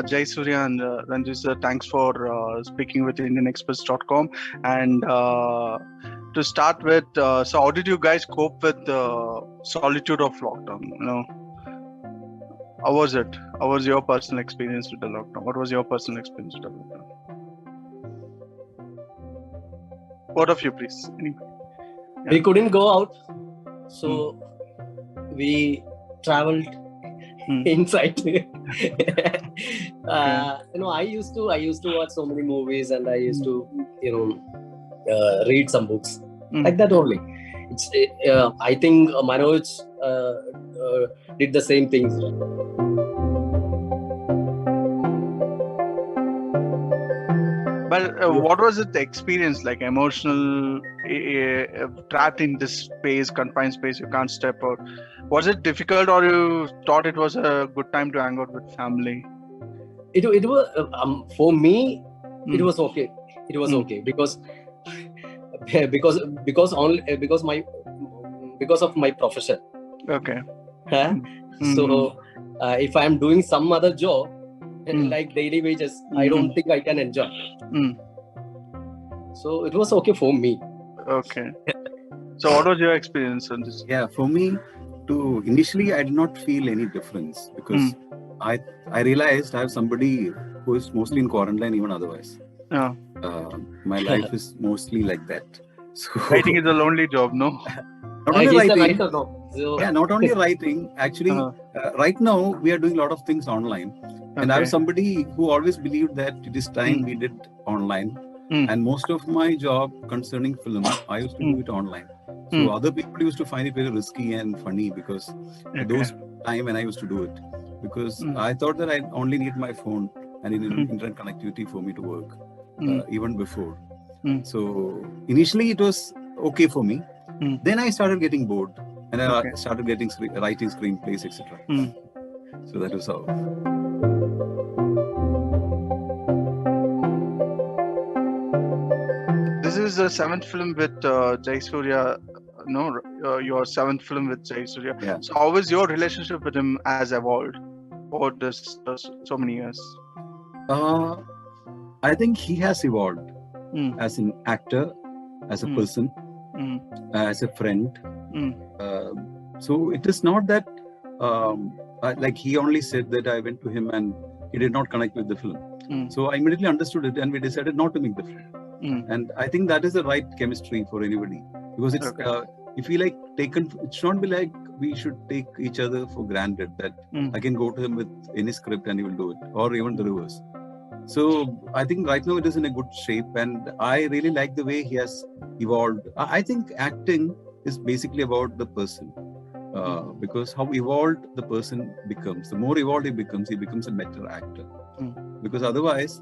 Jai Surya and Ranjit sir, thanks for speaking with IndianExpress.com. And to start with, so how did you guys cope with the solitude of lockdown? How was it? How was your personal experience with the lockdown? What was your personal experience with the lockdown? Both of you, please. We couldn't go out, so we traveled inside. I used to watch so many movies, and I used to read some books like that only. It's I think Manoj did the same things. But what was it, the experience like? Emotional, trapped in this space, confined space, you can't step out. Was it difficult, or you thought it was a good time to hang out with family? It was for me. It was okay. It was okay because of my profession. Okay. So if I am doing some other job, like daily wages, I don't think I can enjoy. So it was okay for me. Okay. So what was your experience on this? Yeah, for me too, initially I did not feel any difference because I realized I have somebody who is mostly in quarantine even otherwise. My life is mostly like that. So writing is a lonely job, no? Not only writing. Not only writing. Actually, right now we are doing a lot of things online. And I was somebody who always believed that it is time we did online. And most of my job concerning film, I used to do it online. So other people used to find it very risky and funny because those time when I used to do it. Because I thought that I only need my phone and internet connectivity for me to work, even before. So initially it was okay for me. Then I started getting bored and I started writing screenplays, etc. So that was how. This is the 7th film with Jai Surya. Your 7th film with Jai Surya. Yeah. So how is your relationship with him has evolved over this so many years? I think he has evolved as an actor, as a person, as a friend. So it is not that like he only said that I went to him and he did not connect with the film. So I immediately understood it and we decided not to make the film. And I think that is the right chemistry for anybody because it's if we like taken, it should not be like we should take each other for granted that I can go to him with any script and he will do it, or even the reverse. So I think right now it is in a good shape and I really like the way he has evolved. I think acting is basically about the person because how evolved the person becomes. The more evolved he becomes a better actor. Because otherwise,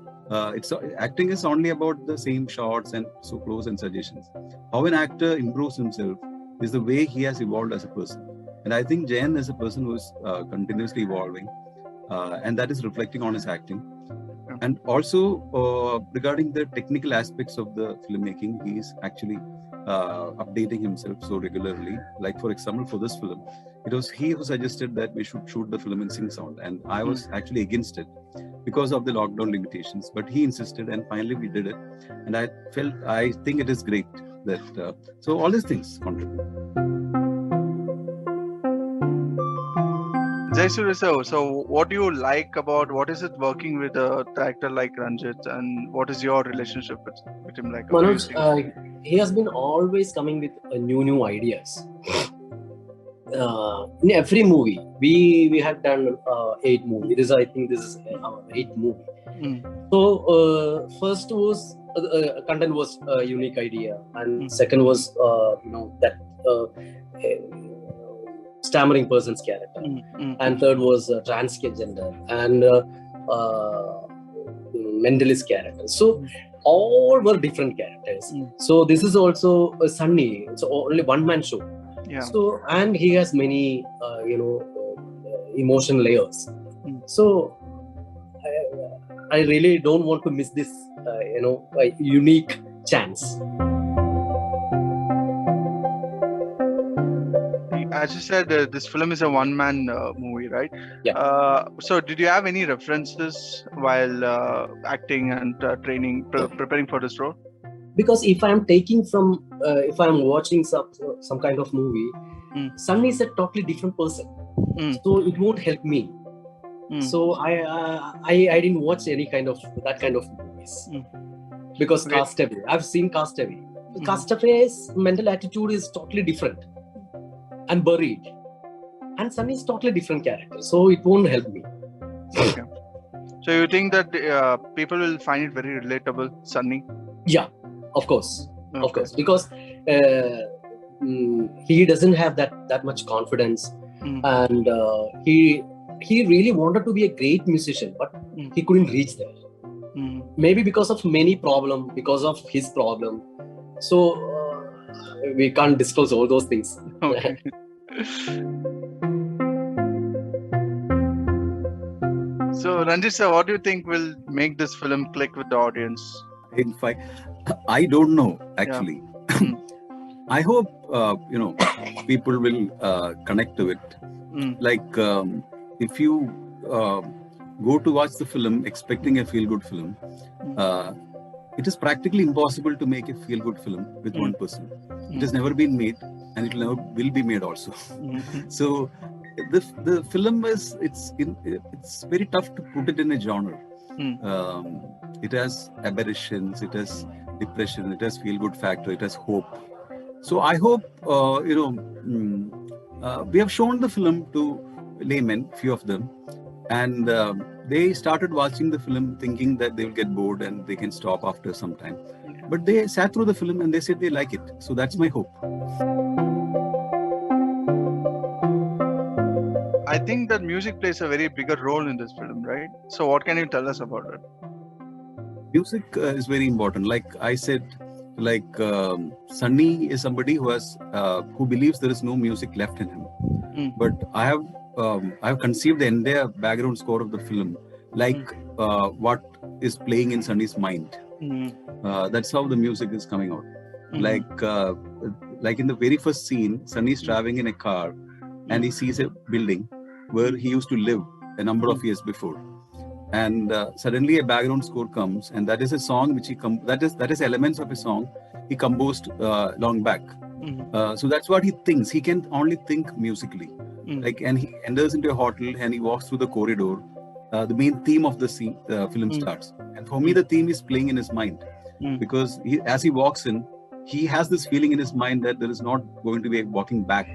acting is only about the same shots and so close and suggestions. How an actor improves himself is the way he has evolved as a person. And I think Jayan is a person who is continuously evolving and that is reflecting on his acting. And also regarding the technical aspects of the filmmaking, he is actually updating himself so regularly. Like for example, for this film, it was he who suggested that we should shoot the film in sync sound, and I was actually against it because of the lockdown limitations. But he insisted, and finally we did it. And I think it is great that so all these things contribute. Jai Surya, so what do you like about, what is it working with an actor like Ranjit, and what is your relationship with him like? Manoj, he has been always coming with new ideas. In every movie, we have done 8 movies. I think this is our 8th movie. So first was content was a unique idea, and second was that stammering person's character, and third was transgender and mentalist character. So all were different characters. So this is also a Sunny. It's only one-man show. Yeah. So and he has many emotion layers. So I really don't want to miss this, unique chance. As you said, this film is a one-man movie, right? Yeah. So did you have any references while acting and training, preparing for this role? Because if I'm watching some kind of movie, Sunny is a totally different person, so it won't help me. So I didn't watch any kind of that kind of movies. Because Okay. Castaway, I've seen Castaway. Castaway's mental attitude is totally different and buried, and Sunny is totally different character, so it won't help me. Okay. So you think that people will find it very relatable, Sunny? Yeah, of course, Okay. of course, because he doesn't have that much confidence, and he really wanted to be a great musician, but he couldn't reach there. Maybe because of because of his problem. So we can't disclose all those things. Okay. So Ranjit sir, what do you think will make this film click with the audience? In fact, I don't know actually. I hope people will connect to it. Like if you go to watch the film expecting a feel-good film, it is practically impossible to make a feel-good film with one person. It has never been made, and it will be made also. So the film is it's very tough to put it in a genre. It has aberrations, it has depression, it has feel-good factor, it has hope. So I hope we have shown the film to laymen, few of them, and they started watching the film thinking that they will get bored and they can stop after some time. But they sat through the film and they said they like it. So that's my hope. I think that music plays a very bigger role in this film, right? So what can you tell us about it? Music is very important. Like I said, Sunny is somebody who believes there is no music left in him. But I have conceived the entire background score of the film like what is playing in Sunny's mind. That's how the music is coming out. Like in the very first scene, Sunny is traveling in a car and he sees a building where he used to live a number of years before. And suddenly a background score comes, and that is a song which that is elements of a song he composed long back. So that's what he thinks. He can only think musically. And he enters into a hotel and he walks through the corridor. The main theme of the film starts. And for me, the theme is playing in his mind, because as he walks in, he has this feeling in his mind that there is not going to be a walking back.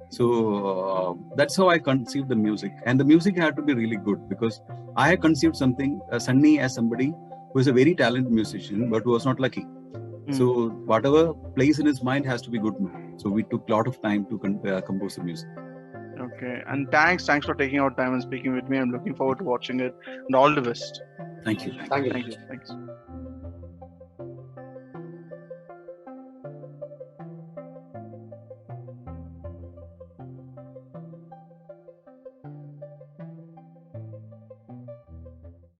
So that's how I conceived the music. And the music had to be really good, because I had conceived something, Sunny as somebody who is a very talented musician, but who was not lucky. So whatever plays in his mind has to be good. So we took a lot of time to compose the music. Okay, and thanks for taking out time and speaking with me. I'm looking forward to watching it, and all the best. Thank you. Thank you. Thanks.